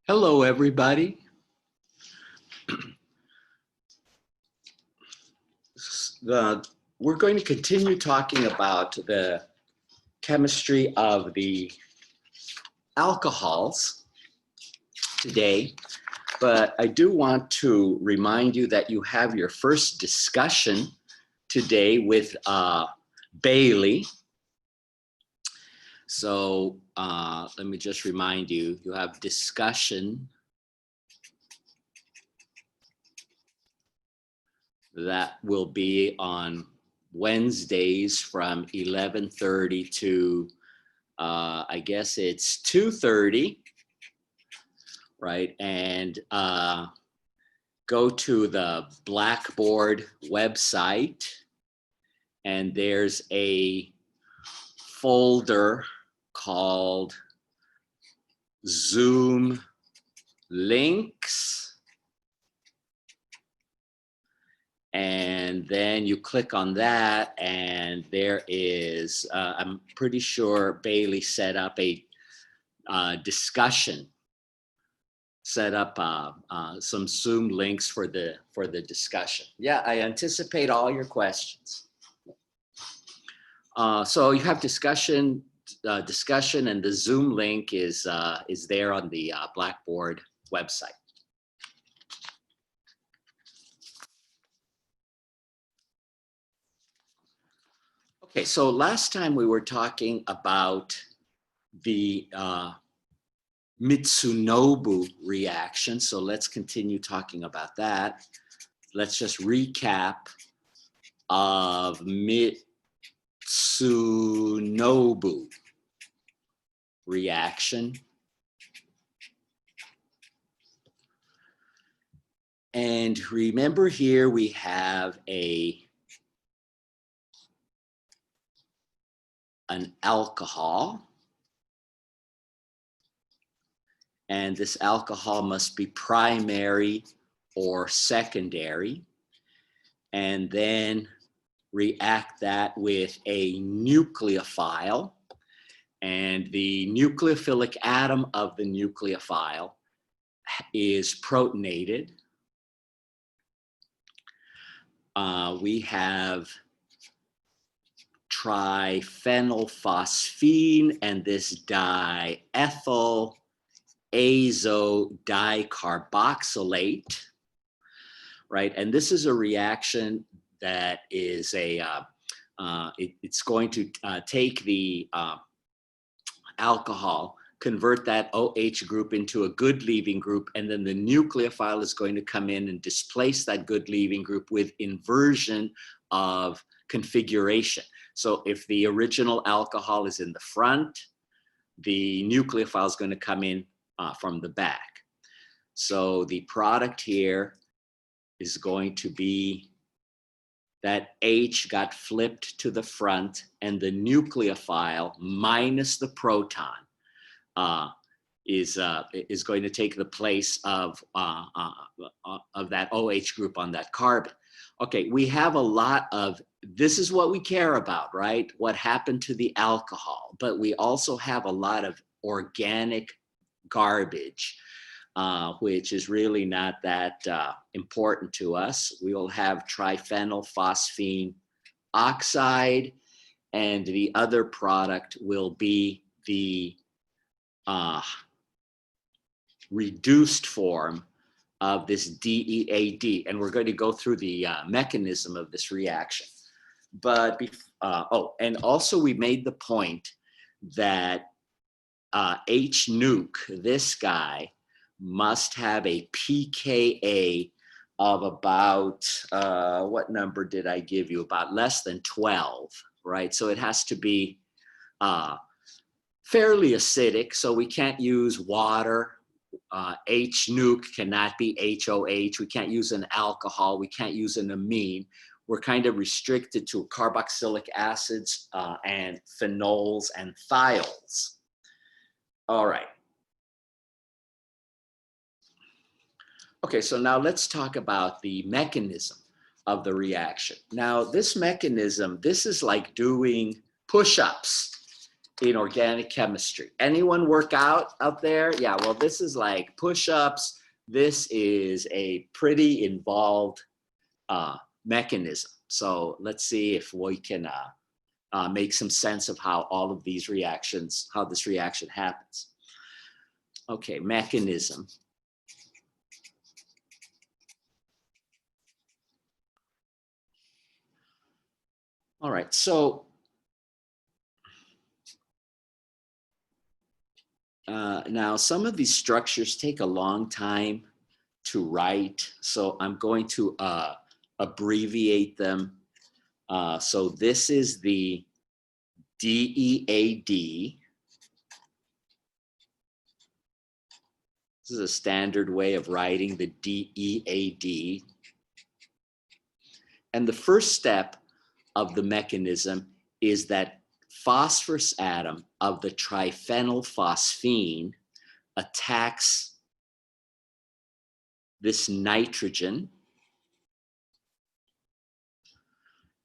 Hello, everybody. We're going to continue talking about the chemistry of the alcohols today, but I do want to remind you that you have your first discussion today with Bailey. So let me just remind you, you have discussion that will be on Wednesdays from 11:30 to I guess it's 2:30, right? And go to the Blackboard website, and there's a folder called Zoom Links. And then you click on that, and there is, I'm pretty sure Bailey set up a discussion, set up some Zoom links for the discussion. Yeah, I anticipate all your questions. So you have discussion, and the Zoom link is there on the Blackboard website. Okay, so last time we were talking about the Mitsunobu reaction, so let's continue talking about that. Let's just recap of Mitsunobu reaction. And remember, here we have an alcohol, and this alcohol must be primary or secondary, and then react that with a nucleophile, and the nucleophilic atom of the nucleophile is protonated. We have triphenylphosphine and this diethyl azo dicarboxylate, right? And this is a reaction that is it's going to take the alcohol, convert that OH group into a good leaving group, and then the nucleophile is going to come in and displace that good leaving group with inversion of configuration. So if the original alcohol is in the front, the nucleophile is going to come in from the back. So the product here is going to be that H got flipped to the front, and the nucleophile minus the proton is going to take the place of that OH group on that carbon. Okay, we have a lot of, this is what we care about, right? What happened to the alcohol, but we also have a lot of organic garbage, which is really not that important to us. We will have triphenylphosphine oxide, and the other product will be the reduced form of this DEAD, and we're going to go through the mechanism of this reaction. But and also we made the point that H-nuc, this guy, must have a pKa of about, what number did I give you? About less than 12, right? So it has to be fairly acidic, so we can't use water. H-nuc cannot be HOH. We can't use an alcohol. We can't use an amine. We're kind of restricted to carboxylic acids and phenols and thiols. All right. Okay, so now let's talk about the mechanism of the reaction. Now, this mechanism, this is like doing push-ups. in organic chemistry. Anyone work out there? Yeah, well, this is like push-ups. This is a pretty involved mechanism. So let's see if we can make some sense of how all of these reactions, how this reaction happens. Okay, mechanism. All right, so now some of these structures take a long time to write, so I'm going to abbreviate them. So this is the DEAD. This is a standard way of writing the DEAD. And the first step of the mechanism is that phosphorus atom of the triphenylphosphine attacks this nitrogen,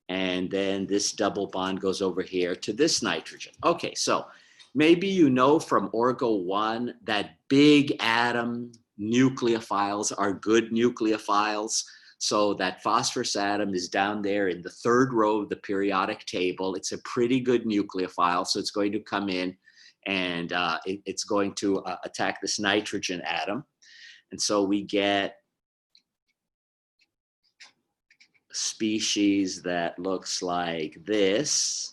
and then this double bond goes over here to this nitrogen. Okay, so maybe you know from Orgo 1 that big atom nucleophiles are good nucleophiles. So that phosphorus atom is down there in the third row of the periodic table. It's a pretty good nucleophile, so it's going to come in and it's going to attack this nitrogen atom. And so we get a species that looks like this.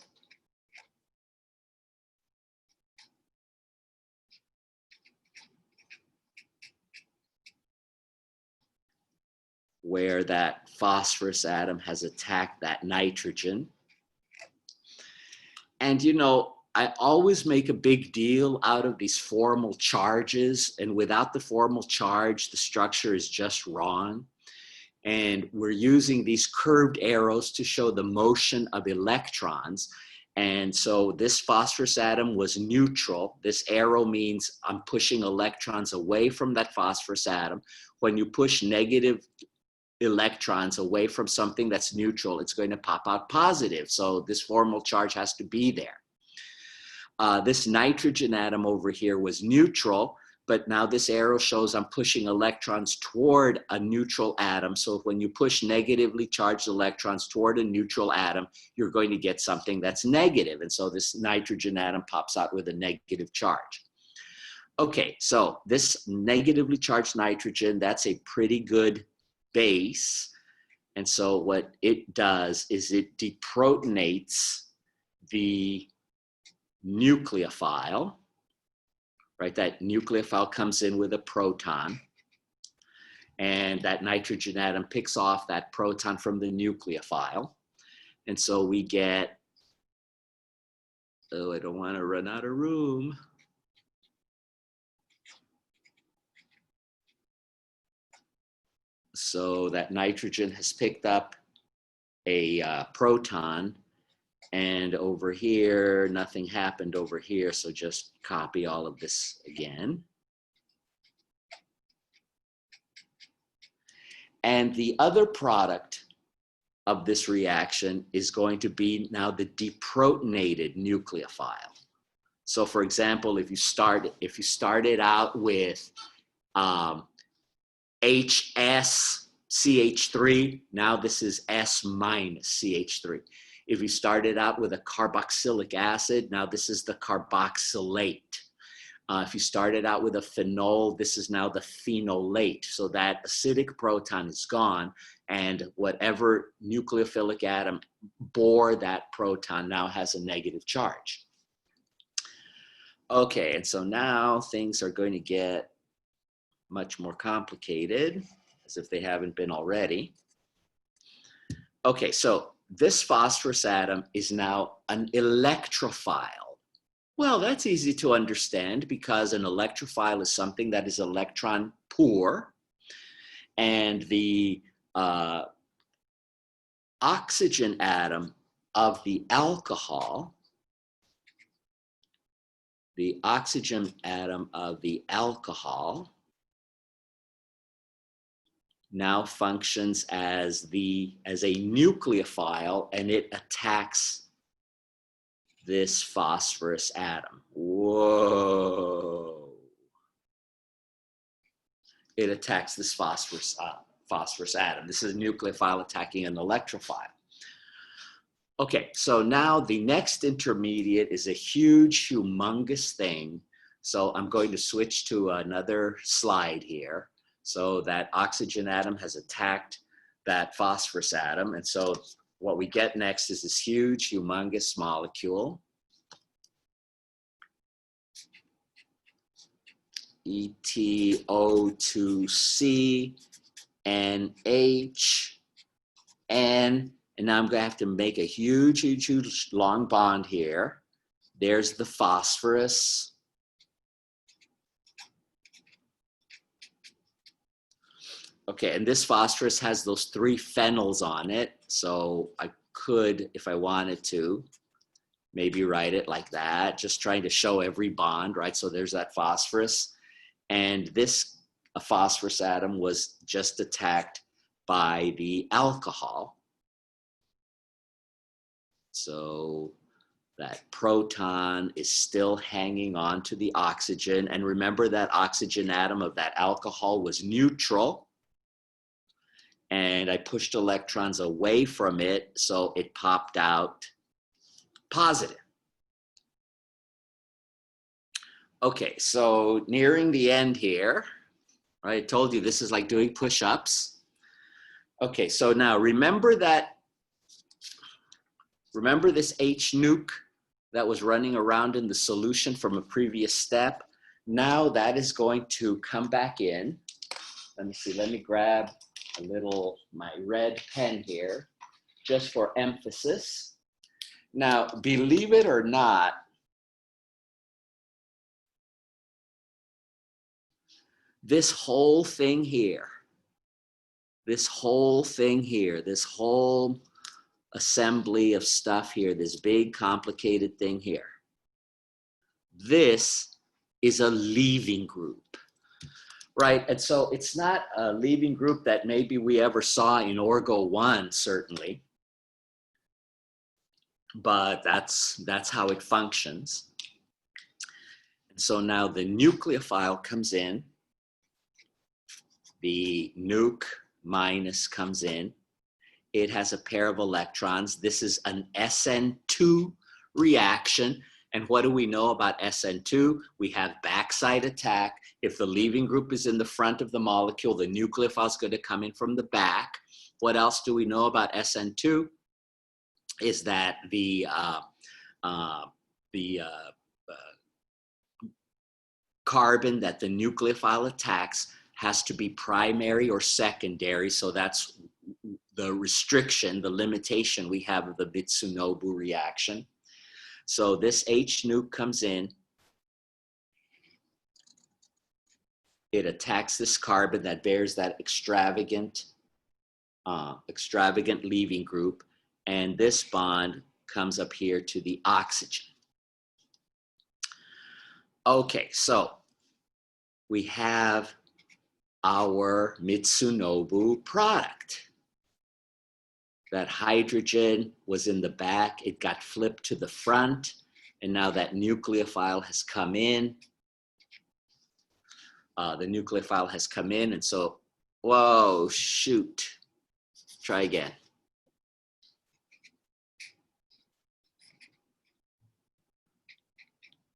Where that phosphorus atom has attacked that nitrogen. And you know, I always make a big deal out of these formal charges, and without the formal charge, the structure is just wrong. And we're using these curved arrows to show the motion of electrons. And so this phosphorus atom was neutral. This arrow means I'm pushing electrons away from that phosphorus atom. When you push negative electrons away from something that's neutral, it's going to pop out positive. So this formal charge has to be there. This nitrogen atom over here was neutral, but now this arrow shows I'm pushing electrons toward a neutral atom. So when you push negatively charged electrons toward a neutral atom, you're going to get something that's negative. And so this nitrogen atom pops out with a negative charge. Okay, so this negatively charged nitrogen, that's a pretty good base. And so what it does is it deprotonates the nucleophile, right? That nucleophile comes in with a proton, and that nitrogen atom picks off that proton from the nucleophile. And so we get, oh, I don't want to run out of room. So that nitrogen has picked up a proton, and over here, nothing happened over here. So just copy all of this again. And the other product of this reaction is going to be now the deprotonated nucleophile. So for example, if you started out with HS CH3, now this is S minus CH3. If you started out with a carboxylic acid, now this is the carboxylate. If you started out with a phenol, this is now the phenolate. So that acidic proton is gone, and whatever nucleophilic atom bore that proton now has a negative charge. Okay, and so now things are going to get much more complicated, as if they haven't been already. Okay, so this phosphorus atom is now an electrophile. Well, that's easy to understand because an electrophile is something that is electron poor, and the oxygen atom of the alcohol, now functions as a nucleophile, and it attacks this phosphorus atom. Whoa. It attacks this phosphorus atom. This is a nucleophile attacking an electrophile. Okay, so now the next intermediate is a huge, humongous thing. So I'm going to switch to another slide here. So that oxygen atom has attacked that phosphorus atom. And so what we get next is this huge, humongous molecule. ETO2C, NH, N. And now I'm going to have to make a huge, huge, huge long bond here. There's the phosphorus. Okay, and this phosphorus has those 3 phenols on it. So I could, if I wanted to, maybe write it like that, just trying to show every bond, right? So there's that phosphorus. And this phosphorus atom was just attacked by the alcohol. So that proton is still hanging on to the oxygen. And remember that oxygen atom of that alcohol was neutral. And I pushed electrons away from it, so it popped out positive. Okay, so nearing the end here, right? I told you this is like doing push-ups. Okay, so now remember this H nuke that was running around in the solution from a previous step? Now that is going to come back in. Let me see, let me grab my red pen here, just for emphasis. Now, believe it or not, this whole thing here, this whole assembly of stuff here, this big complicated thing here, this is a leaving group, right? And so it's not a leaving group that maybe we ever saw in Orgo 1, certainly, but that's how it functions. And so now the nucleophile comes in, the nuke minus comes in. It has a pair of electrons. This is an SN2 reaction. And what do we know about SN2? We have backside attack. If the leaving group is in the front of the molecule, the nucleophile is going to come in from the back. What else do we know about SN2? Is that the carbon that the nucleophile attacks has to be primary or secondary. So that's the restriction, the limitation we have of the Mitsunobu reaction. So this H nuke comes in, it attacks this carbon that bears that extravagant leaving group, and this bond comes up here to the oxygen. Okay, so we have our Mitsunobu product. That hydrogen was in the back, it got flipped to the front, and now that nucleophile has come in. The nucleophile has come in, and so, whoa, shoot. Try again.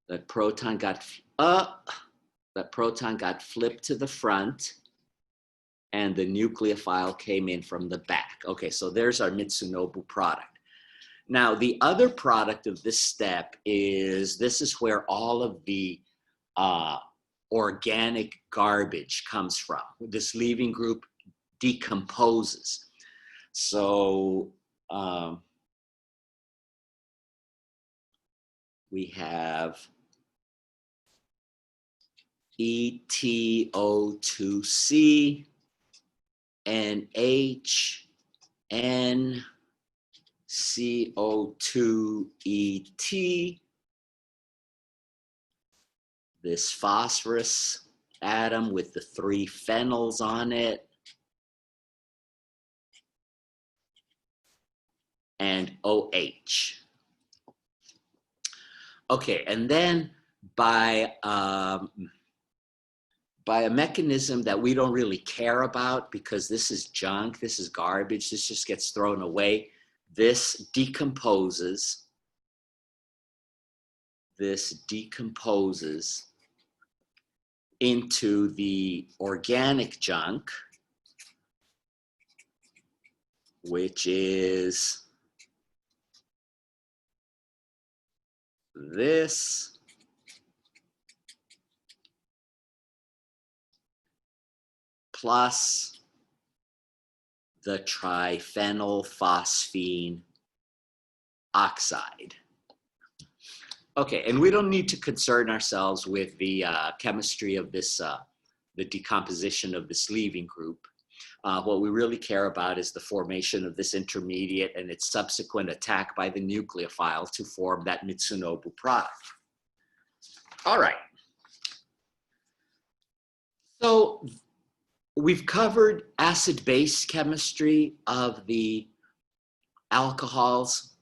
That proton got flipped to the front, and the nucleophile came in from the back. Okay, so there's our Mitsunobu product. Now, the other product of this step is, this is where all of the organic garbage comes from. This leaving group decomposes. So we have ETO2C, NH, N, CO2ET, this phosphorus atom with the 3 phenols on it, and OH. Okay, and then by a mechanism that we don't really care about, because this is junk, this is garbage, this just gets thrown away, this decomposes into the organic junk, which is this plus the triphenylphosphine oxide. Okay, and we don't need to concern ourselves with the chemistry of this, the decomposition of this leaving group. What we really care about is the formation of this intermediate and its subsequent attack by the nucleophile to form that Mitsunobu product. All right. So we've covered acid-base chemistry of the alcohols.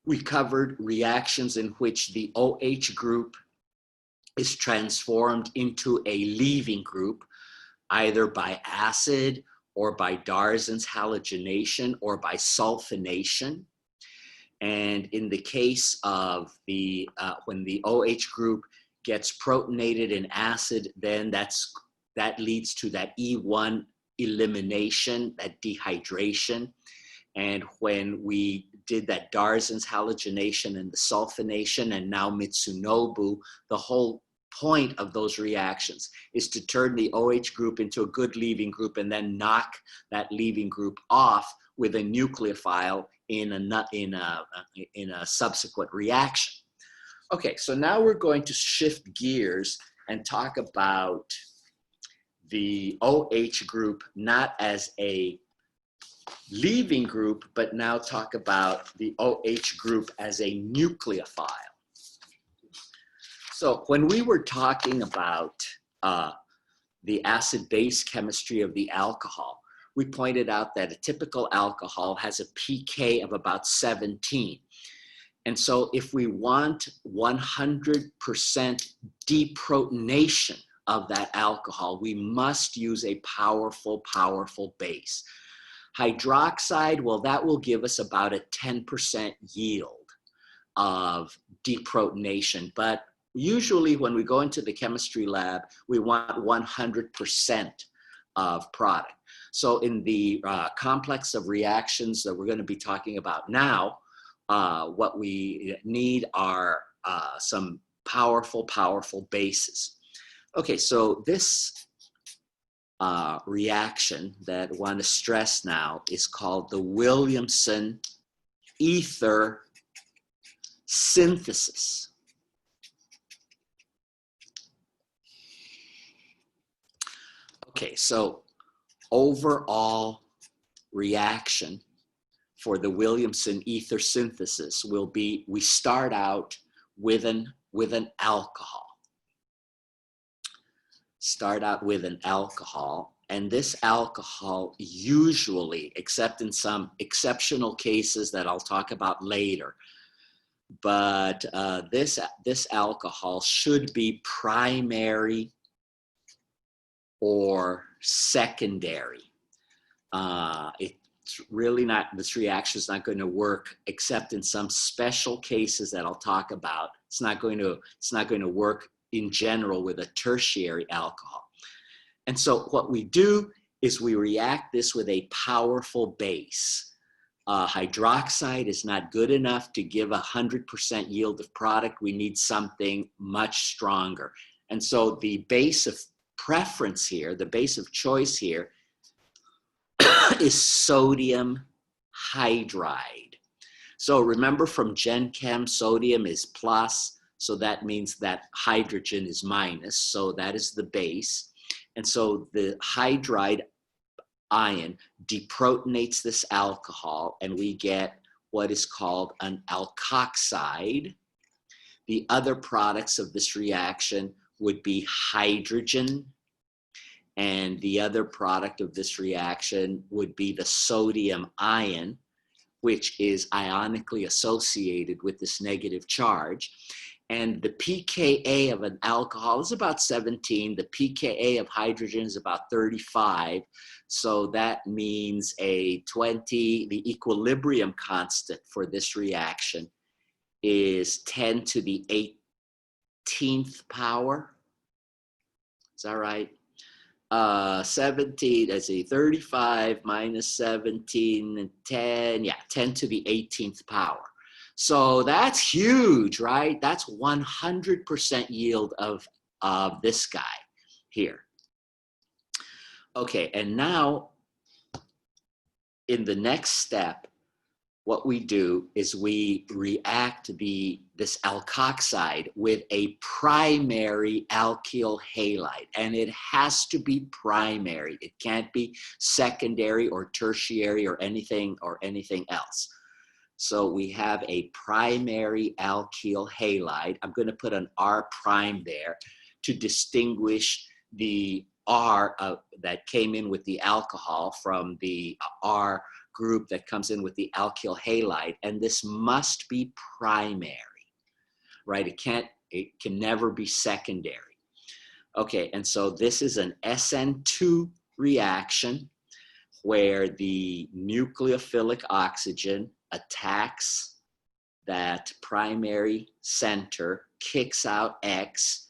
We covered reactions in which the OH group is transformed into a leaving group, either by acid or by Darzon's halogenation or by sulfonation. And in the case of the, when the OH group gets protonated in acid, then that leads to that E1 elimination, that dehydration. And when we did that Darzon's halogenation and the sulfonation and now Mitsunobu, the whole point of those reactions is to turn the OH group into a good leaving group and then knock that leaving group off with a nucleophile in a subsequent reaction. Okay, so now we're going to shift gears and talk about the OH group not as a leaving group, but now talk about the OH group as a nucleophile. So when we were talking about the acid-base chemistry of the alcohol, we pointed out that a typical alcohol has a pK of about 17. And so if we want 100% deprotonation of that alcohol, we must use a powerful, powerful base. Hydroxide, well, that will give us about a 10% yield of deprotonation. But usually when we go into the chemistry lab, we want 100% of product. So in the complex of reactions that we're going to be talking about now, what we need are some powerful, powerful bases. Okay, so this reaction that I want to stress now is called the Williamson ether synthesis. Okay, so overall reaction for the Williamson ether synthesis will be, we start out with an alcohol. Start out with an alcohol, and this alcohol usually, except in some exceptional cases that I'll talk about later, but this alcohol should be primary or secondary. It's really not, this reaction is not going to work except in some special cases that I'll talk about. It's not going to work in general with a tertiary alcohol. And so what we do is we react this with a powerful base. Hydroxide is not good enough to give 100% yield of product. We need something much stronger. And so the base of preference here, the base of choice here, is sodium hydride. So remember from Gen Chem, sodium is plus, so that means that hydrogen is minus, so that is the base. And so the hydride ion deprotonates this alcohol and we get what is called an alkoxide. The other products of this reaction would be hydrogen, and the other product of this reaction would be the sodium ion. which is ionically associated with this negative charge. And the pKa of an alcohol is about 17. The pKa of hydrogen is about 35. So that means a 20, the equilibrium constant for this reaction is 10 to the 18th power. Is that right? 17, let's see, 35 minus 17 and 10, yeah, 10 to the 18th power. So that's huge, right? That's 100% yield of this guy here. Okay, and now in the next step, what we do is we react this alkoxide with a primary alkyl halide, and it has to be primary. It can't be secondary or tertiary or anything else. So we have a primary alkyl halide. I'm going to put an R prime there to distinguish the R that came in with the alcohol from the R group that comes in with the alkyl halide, and this must be primary, right? It can never be secondary. Okay, and so this is an SN2 reaction where the nucleophilic oxygen attacks that primary center, kicks out X.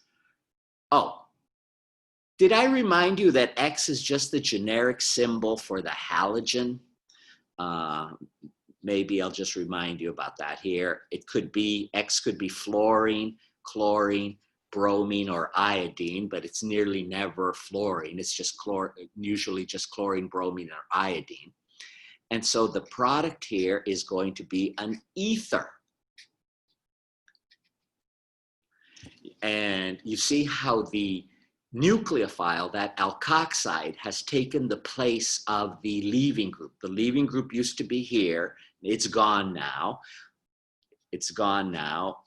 Oh, did I remind you that X is just the generic symbol for the halogen? Maybe I'll just remind you about that here. It could be, X could be fluorine, chlorine, bromine, or iodine, but it's nearly never fluorine. It's just usually just chlorine, bromine, or iodine. And so the product here is going to be an ether. And you see how the nucleophile, that alkoxide, has taken the place of the leaving group. The leaving group used to be here. It's gone now. It's gone now.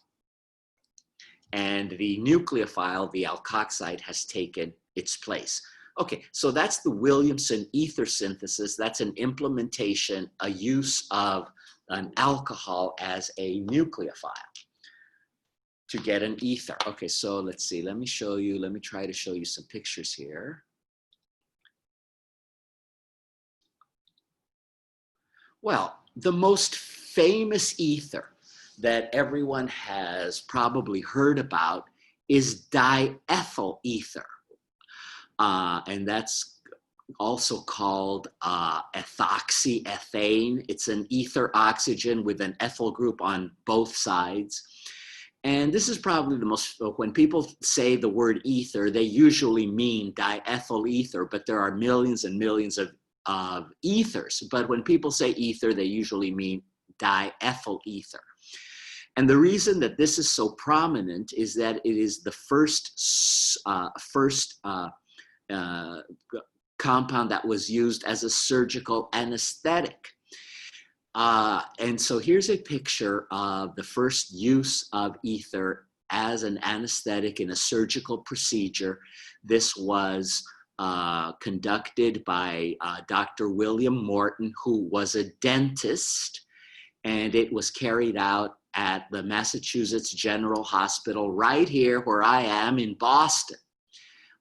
And the nucleophile, the alkoxide, has taken its place. Okay, so that's the Williamson ether synthesis. That's an implementation, a use of an alcohol as a nucleophile to get an ether. Okay, so let's see, let me try to show you some pictures here. Well, the most famous ether that everyone has probably heard about is diethyl ether. And that's also called ethoxyethane. It's an ether oxygen with an ethyl group on both sides. And this is probably the most, when people say the word ether, they usually mean diethyl ether, but there are millions and millions of ethers. But when people say ether, they usually mean diethyl ether. And the reason that this is so prominent is that it is the first compound that was used as a surgical anesthetic. And so here's a picture of the first use of ether as an anesthetic in a surgical procedure. This was conducted by Dr. William Morton, who was a dentist, and it was carried out at the Massachusetts General Hospital right here where I am in Boston,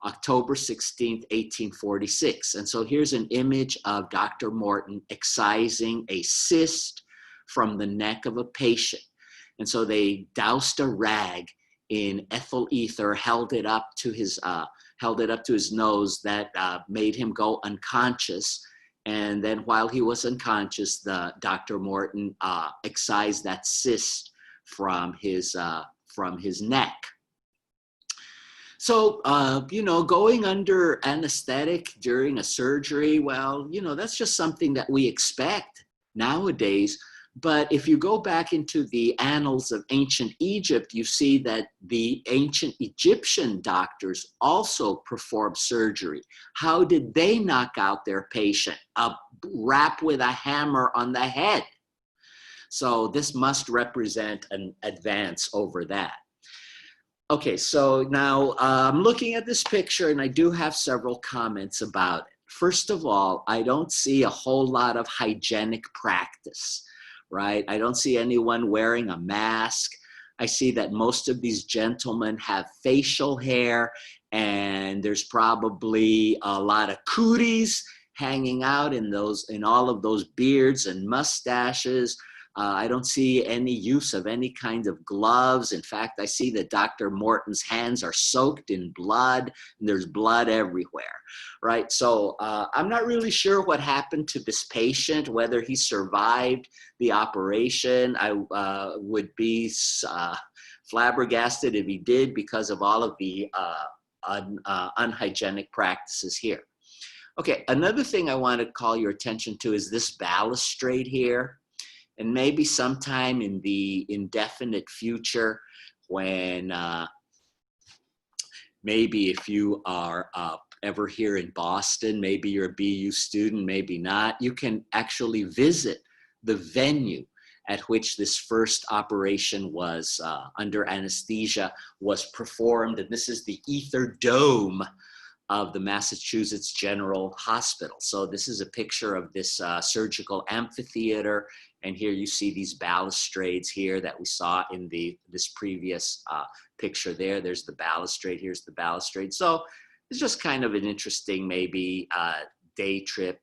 October 16th, 1846. And so here's an image of Dr. Morton excising a cyst from the neck of a patient. And so they doused a rag in ethyl ether, held it up to his nose, that made him go unconscious. And then while he was unconscious, Dr. Morton excised that cyst from his neck. So, going under anesthetic during a surgery, well, that's just something that we expect nowadays. But if you go back into the annals of ancient Egypt, you see that the ancient Egyptian doctors also performed surgery. How did they knock out their patient? A rap with a hammer on the head. So this must represent an advance over that. Okay, so now I'm looking at this picture, and I do have several comments about it. First of all, I don't see a whole lot of hygienic practice, right? I don't see anyone wearing a mask. I see that most of these gentlemen have facial hair, and there's probably a lot of cooties hanging out in all of those beards and mustaches. I don't see any use of any kind of gloves. In fact, I see that Dr. Morton's hands are soaked in blood, and there's blood everywhere, right? So I'm not really sure what happened to this patient, whether he survived the operation. I would be flabbergasted if he did, because of all of the unhygienic practices here. Okay, another thing I want to call your attention to is this balustrade here. And maybe sometime in the indefinite future, when maybe if you are ever here in Boston, maybe you're a BU student, maybe not, you can actually visit the venue at which this first operation was under anesthesia was performed. And this is the Ether Dome of the Massachusetts General Hospital. So this is a picture of this surgical amphitheater. And here you see these balustrades here that we saw in this previous picture there. There's the balustrade, here's the balustrade. So it's just kind of an interesting, maybe day trip.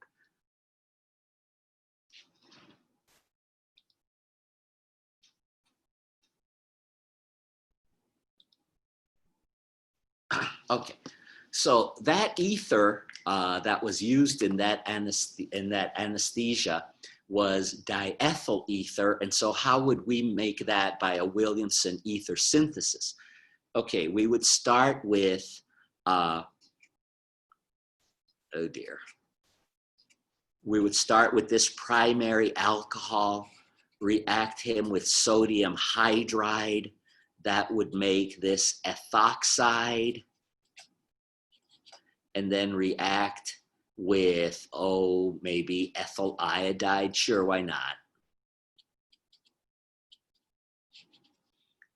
Okay, so that ether that was used in that anesthesia was diethyl ether. And so how would we make that by a Williamson ether synthesis? Okay, we would start with, oh dear. We would start with this primary alcohol, react him with sodium hydride. That would make this ethoxide, and then react with, oh, maybe ethyl iodide. Sure, why not?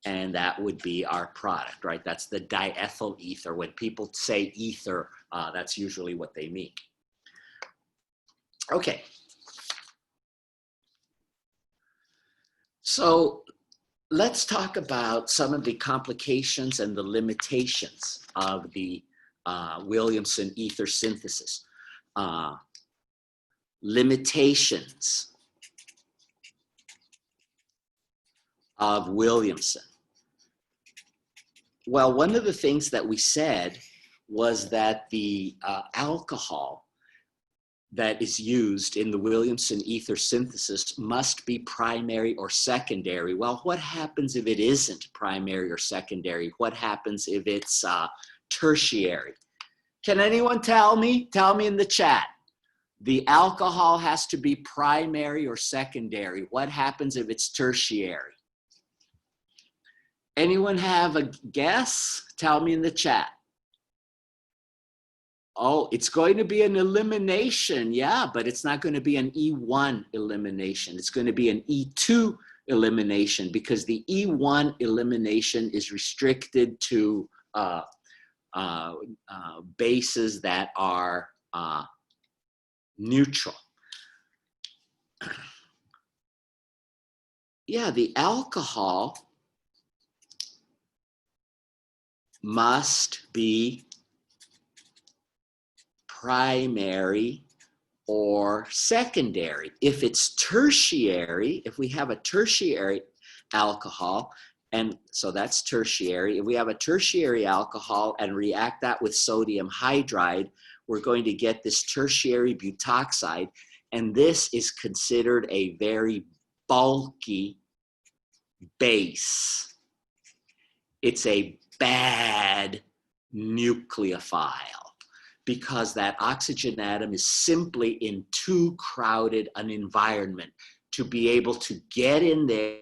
And that would be our product, right? That's the diethyl ether. When people say ether, that's usually what they mean. Okay. So let's talk about some of the complications and the limitations of the Williamson ether synthesis. Limitations of Williamson. Well, one of the things that we said was that the alcohol that is used in the Williamson ether synthesis must be primary or secondary. Well, what happens if it isn't primary or secondary? What happens if it's tertiary? Can anyone tell me? Tell me in the chat. The alcohol has to be primary or secondary. What happens if it's tertiary? Anyone have a guess? Tell me in the chat. Oh, it's going to be an elimination. Yeah, but it's not going to be an E1 elimination. It's going to be an E2 elimination, because the E1 elimination is restricted to bases that are neutral. Yeah, the alcohol must be primary or secondary. If it's tertiary, if we have a tertiary alcohol, and so that's tertiary. If we have a tertiary alcohol and react that with sodium hydride, we're going to get this tertiary butoxide, and this is considered a very bulky base. It's a bad nucleophile, because that oxygen atom is simply in too crowded an environment to be able to get in there